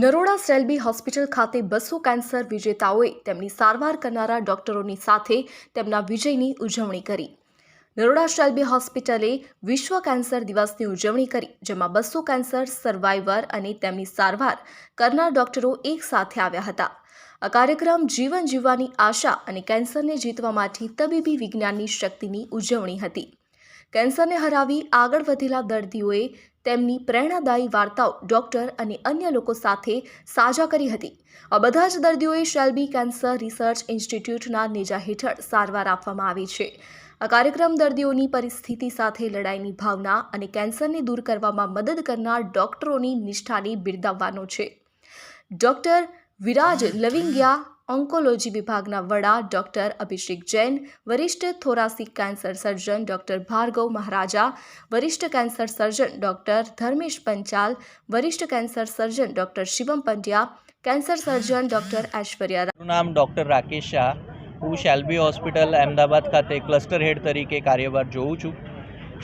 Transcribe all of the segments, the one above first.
Naroda Shalby hospital ખાતે 200 cancer વિજેતાઓએ તેમની સારવાર કરનારા ડોક્ટરોની સાથે તેમના વિજયની ઉજવણી કરી। નરોડા સેલ્બી હોસ્પિટલે વિશ્વ કેન્સર દિવસની ઉજવણી કરી, જેમાં 200 કેન્સર સર્વાઈવર અને તેમની સારવાર કરનાર ડોક્ટરો એક સાથે આવ્યા હતા। આ કાર્યક્રમ જીવન જીવવાની આશા અને કેન્સરને જીતવા માટે તબીબી વિજ્ઞાનની શક્તિની ઉજવણી હતી। કેન્સરને હરાવી આગળ વધેલા દર્દીઓએ તેમની પ્રેરણાદાયી વાર્તાઓ ડોક્ટર અને અન્ય લોકો સાથે સાझा કરી હતી। આ બધા જ દર્દીઓએ શેલ્બી કેન્સર રિસર્ચ ઇન્સ્ટિટ્યૂટના નેજા હેઠળ સારવાર આપવામાં આવી છે। આ કાર્યક્રમ દર્દીઓની પરિસ્થિતિ સાથે લડાઈની ભાવના અને કેન્સરને દૂર કરવામાં મદદ કરનાર ડોક્ટરોની નિષ્ઠાને બિરદાવવાનો છે। ડોક્ટર વિરાજ લવિંગિયા, ઓન્કોલોજી વિભાગના વડા ડોક્ટર અભિષેક જૈન, વરિષ્ઠ thoracic cancer surgeon doctor Bhargav Maharaja, વરિષ્ઠ cancer surgeon doctor Dharmesh Panchal, વરિષ્ઠ cancer surgeon doctor Shivam Pandya, cancer surgeon doctor Aishwarya. મારું નામ ડૉક્ટર રાકેશ શાહ। હું શેલ્બી હોસ્પિટલ અમદાવાદ ખાતે ક્લસ્ટર હેડ તરીકે કાર્યભાર જોઉં છું।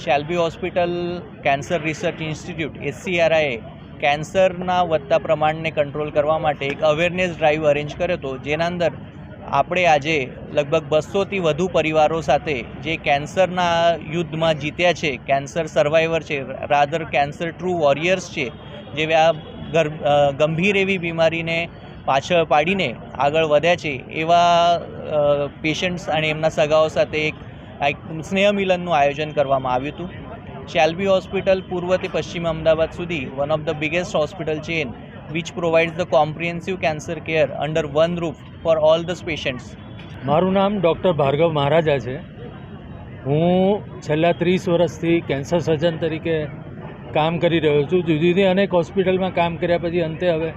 Shelby hospital cancer research institute SCRIએ કેન્સરના વધતા પ્રમાણને કંટ્રોલ કરવા માટે એક અવેરનેસ ડ્રાઈવ અરેન્જ કર્યો હતો, જેના અંદર આપણે આજે લગભગ 200થી વધુ પરિવારો સાથે જે કેન્સરના યુદ્ધમાં જીત્યા છે, કેન્સર સર્વાઈવર છે, રાધર કેન્સર ટ્રુ વોરિયર્સ છે, જે આ ગંભીર એવી બીમારીને પાછળ પાડીને આગળ વધ્યા છે, એવા પેશન્ટ્સ અને એમના સગાઓ સાથે એક સ્નેહ મિલનનું આયોજન કરવામાં આવ્યું હતું। શેલ્બી હોસ્પિટલ પૂર્વથી પશ્ચિમ અમદાવાદ સુધી one of the biggest hospital chain which provides the comprehensive cancer care under one roof for all the patients. મારું નામ ડૉક્ટર ભાર્ગવ મહારાજા છે। હું છેલ્લા 30 વર્ષથી કેન્સર સર્જન તરીકે કામ કરી રહ્યો છું। જુદી જુદી અનેક હોસ્પિટલમાં કામ કર્યા પછી અંતે હવે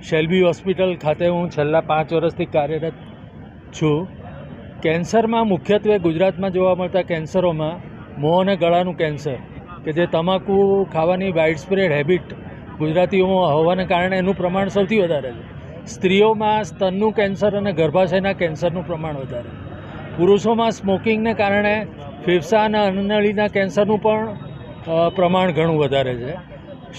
શેલ્બી હોસ્પિટલ ખાતે હું છેલ્લા 5 વર્ષથી કાર્યરત છું। કેન્સરમાં મુખ્યત્વે ગુજરાતમાં જોવા મળતા કેન્સરોમાં મોં અને ગળાનું કેન્સર, કે જે તમાકુ ખાવાની વાઇડ સ્પ્રેડ હેબિટ ગુજરાતીઓમાં હોવાને કારણે એનું પ્રમાણ સૌથી વધારે છે। સ્ત્રીઓમાં સ્તનનું કેન્સર અને ગર્ભાશયના કેન્સરનું પ્રમાણ વધારે, પુરુષોમાં સ્મોકિંગને કારણે ફેફસા અને અન્નનળીના કેન્સરનું પણ પ્રમાણ ઘણું વધારે છે।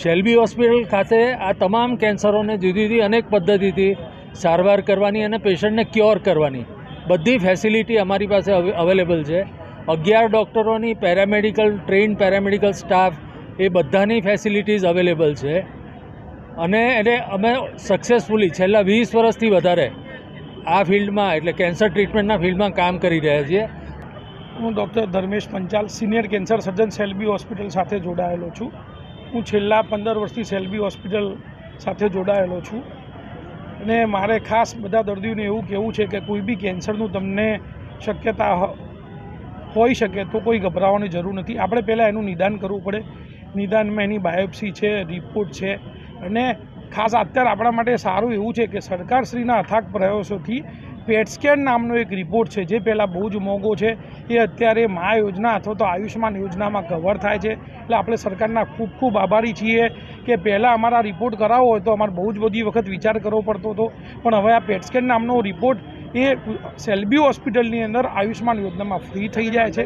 શેલ્બી હોસ્પિટલ ખાતે આ તમામ કેન્સરોને જુદી જુદી અનેક પદ્ધતિથી સારવાર કરવાની અને પેશન્ટને ક્યોર કરવાની બધી ફેસિલિટી અમારી પાસે અવેલેબલ છે। 11 ડૉક્ટરોની પેરામેડિકલ ટ્રેન્ડ પેરામેડિકલ સ્ટાફ એ બધાની ફેસિલિટીઝ અવેલેબલ છે અને એને અમે સક્સેસફુલી છેલ્લા 20 વર્ષથી વધારે આ ફિલ્ડમાં એટલે કેન્સર ટ્રીટમેન્ટના ફિલ્ડમાં કામ કરી રહ્યા છીએ। હું doctor Dharmesh Panchal, senior cancer સર્જન શેલ્બી હોસ્પિટલ સાથે જોડાયેલો છું। હું છેલ્લા 15 વર્ષથી શેલ્બી હોસ્પિટલ સાથે જોડાયેલો છું અને મારે ખાસ બધા દર્દીઓને એવું કહેવું છે કે કોઈ બી કેન્સરનું તમને શક્યતા હોઈ શકે તો કોઈ ગભરાવાની જરૂર નથી। આપણે પહેલાં એનું નિદાન કરવું પડે। નિદાનમાં એની બાયોપ્સી છે, રિપોર્ટ છે અને ખાસ અત્યારે આપણા માટે સારું એવું છે કે સરકારશ્રીના અથાગ પ્રયાસોથી પેટ સ્કેન નામનો એક રિપોર્ટ છે, જે પહેલાં બહુ જ મોંઘો છે, એ અત્યારે મા યોજના અથવા તો આયુષ્માન યોજનામાં કવર થાય છે। એટલે આપણે સરકારના ખૂબ ખૂબ આભારી છીએ કે પહેલાં અમારા રિપોર્ટ કરાવવો હોય તો અમારે બહુ જ બધી વખત વિચાર કરવો પડતો હતો, પણ હવે આ પેટ સ્કેન નામનો રિપોર્ટ એ શેલ્બી હોસ્પિટલની અંદર આયુષ્માન યોજનામાં ફ્રી થઈ જાય છે।